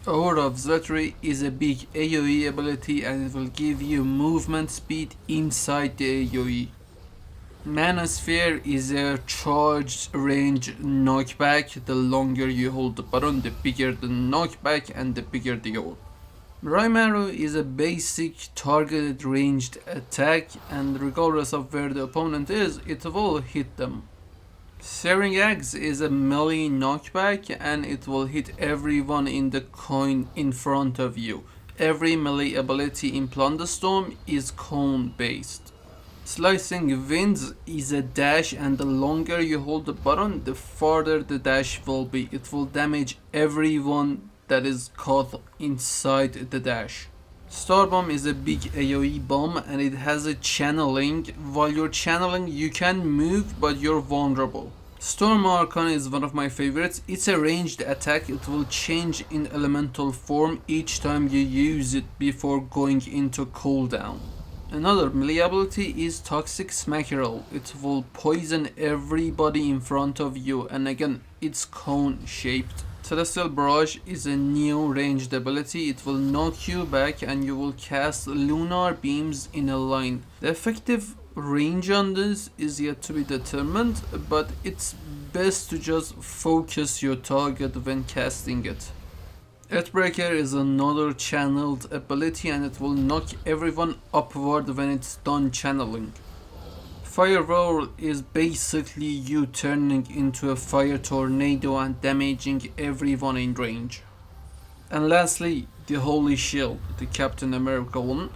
Aura of Zvetri is a big AoE ability and it will give you movement speed inside the AoE. Manosphere is a charged range knockback. The longer you hold the button, the bigger the knockback and the bigger the orb. Raimaru is a basic targeted ranged attack, and regardless of where the opponent is, it will hit them. Searing Axe is a melee knockback and it will hit everyone in the coin in front of you. Every melee ability in Plunderstorm is cone based. Slicing Winds is a dash, and the longer you hold the button, the farther the dash will be. It will damage everyone that is caught inside the dash. Starbomb is a big AoE bomb and it has a channeling. While you're channeling, you can move but you're vulnerable. Storm Archon is one of my favorites. It's a ranged attack. It will change in elemental form each time you use it before going into cooldown. Another melee ability is Toxic Smackerel. It will poison everybody in front of you, and again, it's cone shaped. Celestial Barrage is a new ranged ability. It will knock you back and you will cast lunar beams in a line. The effective range on this is yet to be determined, but it's best to just focus your target when casting it. Earthbreaker is another channeled ability and it will knock everyone upward when it's done channeling. Fire Roar is basically you turning into a fire tornado and damaging everyone in range. And lastly, the Holy Shield, the Captain America one.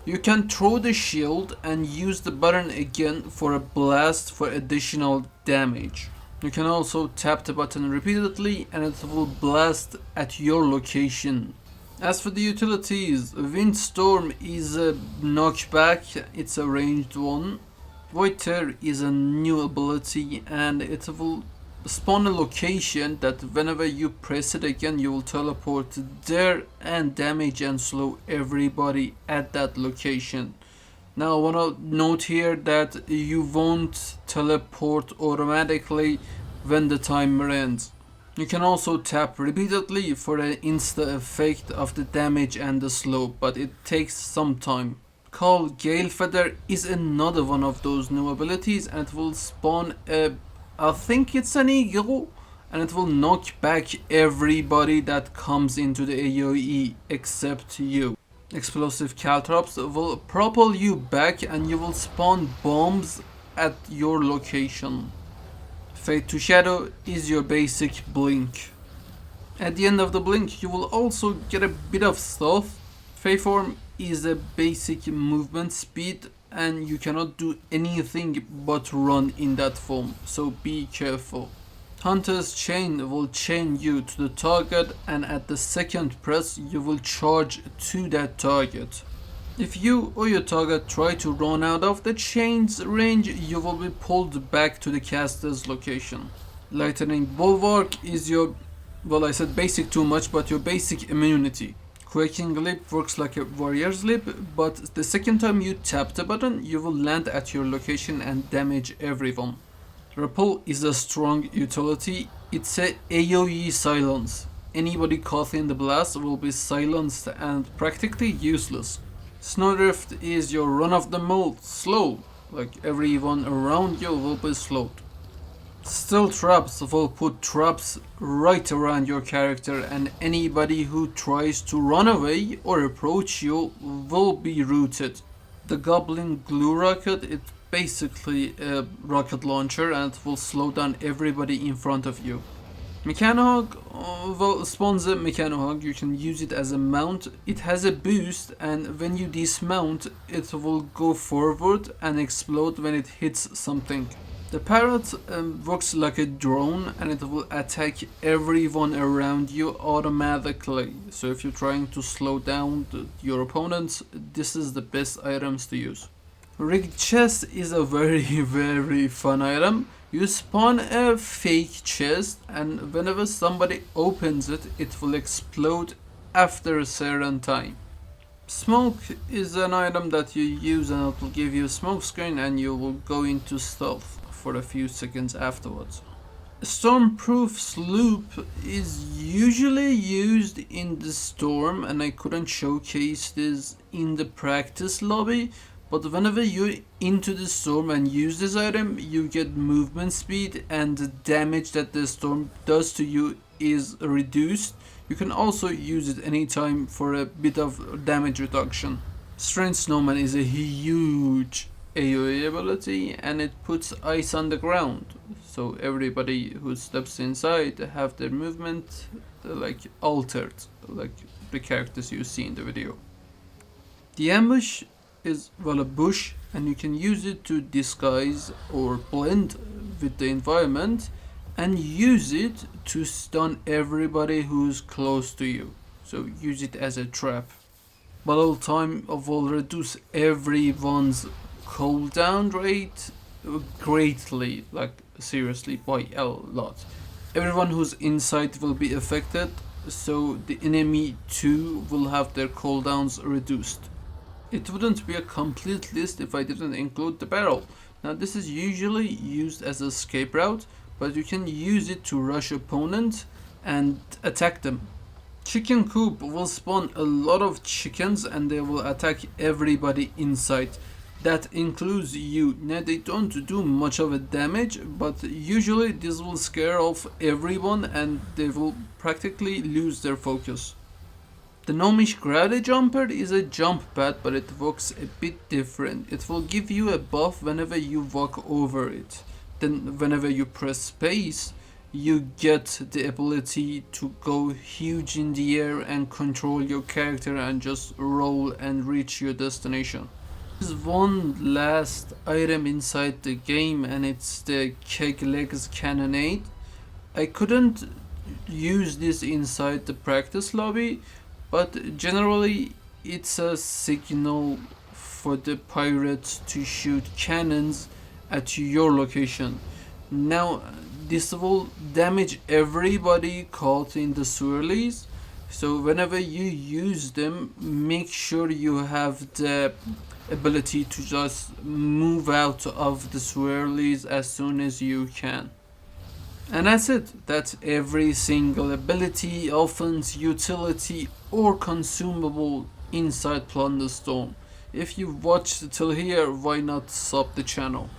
You can throw the shield and use the button again for a blast for additional damage. You can also tap the button repeatedly and it will blast at your location. As for the utilities, Windstorm is a knockback, it's a ranged one. Wether is a new ability and it will spawn a location that whenever you press it again you will teleport there and damage and slow everybody at that location. Now I wanna note here that you won't teleport automatically when the timer ends. You can also tap repeatedly for an insta effect of the damage and the slow, but it takes some time. Call Gale Feather is another one of those new abilities and it will spawn a, I think it's an eagle, and it will knock back everybody that comes into the AoE except you. Explosive Caltrops will propel you back and you will spawn bombs at your location. Fade to Shadow is your basic blink. At the end of the blink you will also get a bit of stealth. Faeform is a basic movement speed and you cannot do anything but run in that form, so be careful. Hunter's Chain will chain you to the target and at the second press you will charge to that target. If you or your target try to run out of the chain's range, you will be pulled back to the caster's location. Lightning Bulwark is your, well, I said basic too much, but your basic immunity. Quaking Leap works like a warrior's leap, but the second time you tap the button, you will land at your location and damage everyone. Repel is a strong utility. It's a AoE silence. Anybody caught in the blast will be silenced and practically useless. Snowdrift is your run-of-the-mill slow, like everyone around you will be slowed. Still Traps will put traps right around your character and anybody who tries to run away or approach you will be routed. The Goblin Glue Rocket, it's basically a rocket launcher and it will slow down everybody in front of you. Mechanohog, well, spawns a Mechanohog, you can use it as a mount. It has a boost and when you dismount it will go forward and explode when it hits something. The Parrot works like a drone and it will attack everyone around you automatically. So if you're trying to slow down your opponents, this is the best items to use. Rigged Chest is a very fun item. You spawn a fake chest and whenever somebody opens it, it will explode after a certain time. Smoke is an item that you use and it will give you a smoke screen and you will go into stealth for a few seconds afterwards. Stormproof sloop is usually used in the storm, and I couldn't showcase this in the practice lobby, but whenever you're into the storm and use this item, you get movement speed and the damage that the storm does to you is reduced. You can also use it anytime for a bit of damage reduction. Strange Snowman is a huge AoE ability, and it puts ice on the ground, so everybody who steps inside have their movement like altered, like the characters you see in the video. The ambush is, well, a bush, and you can use it to disguise or blend with the environment and use it to stun everybody who's close to you, so use it as a trap. Battle time will reduce everyone's cooldown rate greatly, like seriously, by a lot. Everyone who's inside will be affected, so the enemy too will have their cooldowns reduced. It wouldn't be a complete list if I didn't include the barrel. Now this is usually used as an escape route, but you can use it to rush opponents and attack them. Chicken coop will spawn a lot of chickens and they will attack everybody inside. That includes you. Now they don't do much of a damage, but usually this will scare off everyone and they will practically lose their focus. The Gnomish Gravity Jumper is a jump pad, but it works a bit different. It will give you a buff whenever you walk over it. Then whenever you press space, you get the ability to go huge in the air and control your character and just roll and reach your destination. There's one last item inside the game, and it's the Keg Legs Cannonade. I couldn't use this inside the practice lobby, but generally it's a signal for the pirates to shoot cannons at your location. Now this will damage everybody caught in the swirlies, so whenever you use them, make sure you have the ability to just move out of the swirlies as soon as you can. And that's it. That's every single ability, offense, utility, or consumable inside Plunderstorm. If you've watched till here, why not sub the channel?